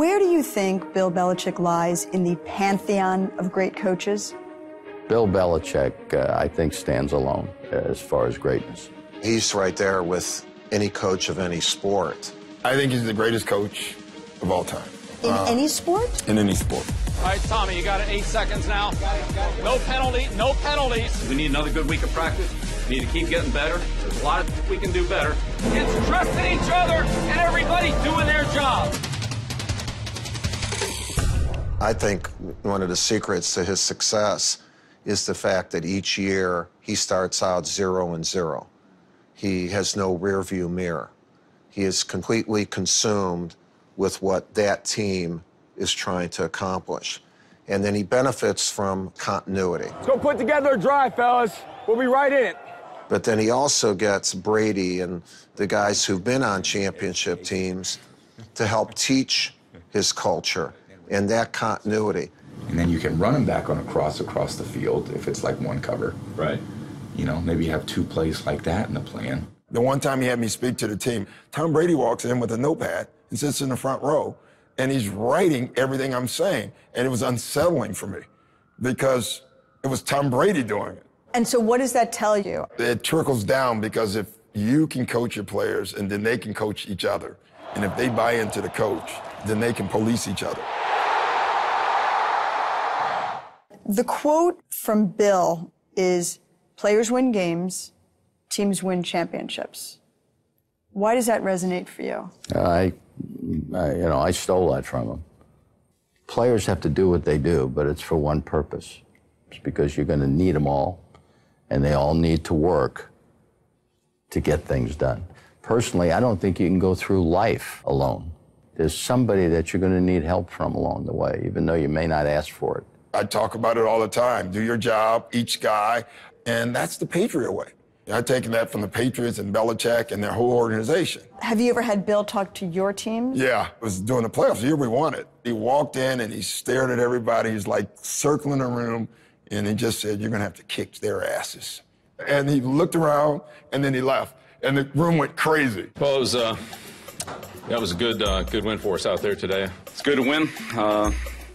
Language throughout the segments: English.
Where do you think Bill Belichick lies in the pantheon of great coaches? Bill Belichick, I think, stands alone as far as greatness. He's right there with any coach of any sport. I think he's the greatest coach of all time. In any sport? In any sport. All right, Tommy, you got it. 8 seconds now. No penalty, no penalties. We need another good week of practice. We need to keep getting better. There's a lot of we can do better. It's trusting each other and everybody doing their job. I think one of the secrets to his success is the fact that each year he starts out 0-0. He has no rearview mirror. He is completely consumed with what that team is trying to accomplish. And then he benefits from continuity. Let's go put together a drive, fellas. We'll be right in it. But then he also gets Brady and the guys who've been on championship teams to help teach his culture and that continuity. And then you can run him back on a cross across the field if it's like one cover. Right. You know, maybe you have 2 plays like that in the plan. The one time he had me speak to the team, Tom Brady walks in with a notepad and sits in the front row, and he's writing everything I'm saying. And it was unsettling for me because it was Tom Brady doing it. And so what does that tell you? It trickles down because if you can coach your players and then they can coach each other, and if they buy into the coach, then they can police each other. The quote from Bill is, players win games, teams win championships. Why does that resonate for you? I stole that from him. Players have to do what they do, but it's for one purpose. It's because you're going to need them all, and they all need to work to get things done. Personally, I don't think you can go through life alone. There's somebody that you're going to need help from along the way, even though you may not ask for it. I talk about it all the time. Do your job, each guy, and that's the Patriot way. I've taken that from the Patriots and Belichick and their whole organization. Have you ever had Bill talk to your team? Yeah, it was during the playoffs, the year we won it. He walked in and he stared at everybody. He's like circling the room, and he just said, "You're going to have to kick their asses." And he looked around, and then he left, and the room went crazy. Well, that was a good win for us out there today. It's good to win.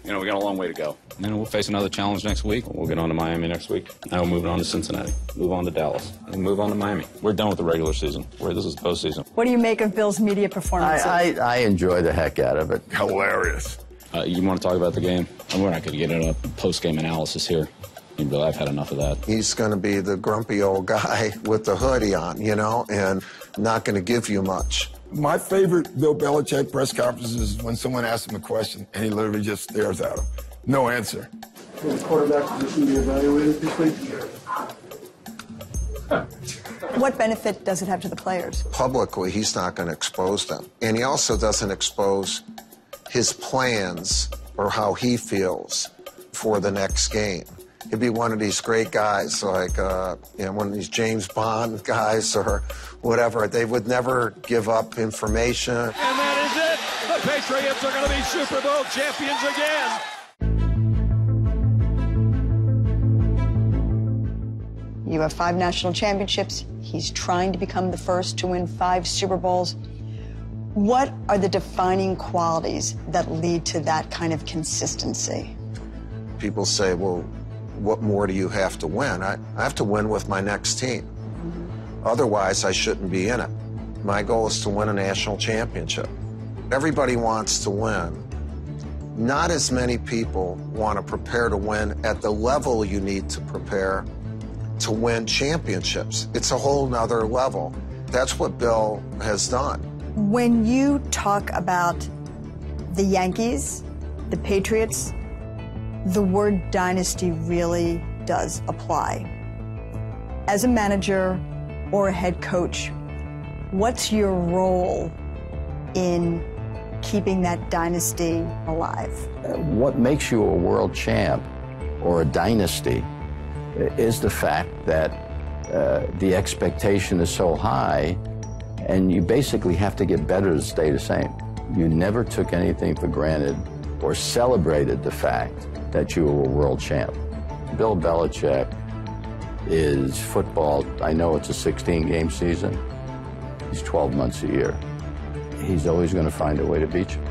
We got a long way to go. And we'll face another challenge next week. We'll get on to Miami next week. Now we're moving on to Cincinnati, move on to Dallas, and move on to Miami. We're done with the regular season. This is the postseason. What do you make of Bill's media performances? I enjoy the heck out of it. Hilarious. You want to talk about the game? We're not going to get into a post-game analysis here. Really, I've had enough of that. He's going to be the grumpy old guy with the hoodie on, and not going to give you much. My favorite Bill Belichick press conference is when someone asks him a question and he literally just stares at him. No answer. Will the quarterback position be evaluated this week? What benefit does it have to the players? Publicly, he's not going to expose them. And he also doesn't expose his plans or how he feels for the next game. He'd be one of these great guys, like one of these James Bond guys or whatever. They would never give up information. And that is it. The Patriots are going to be Super Bowl champions again. You have 5 national championships. He's trying to become the first to win 5 Super Bowls. What are the defining qualities that lead to that kind of consistency? People say, well, what more do you have to win? I have to win with my next team. Otherwise, I shouldn't be in it. My goal is to win a national championship. Everybody wants to win. Not as many people want to prepare to win at the level you need to prepare to win championships. It's a whole nother level. That's what Bill has done. When you talk about the Yankees, the Patriots, the word dynasty really does apply. As a manager or a head coach, what's your role in keeping that dynasty alive? What makes you a world champ or a dynasty is the fact that the expectation is so high, and you basically have to get better to stay the same. You never took anything for granted or celebrated the fact that you were a world champ. Bill Belichick is football. I know it's a 16-game season. He's 12 months a year. He's always going to find a way to beat you.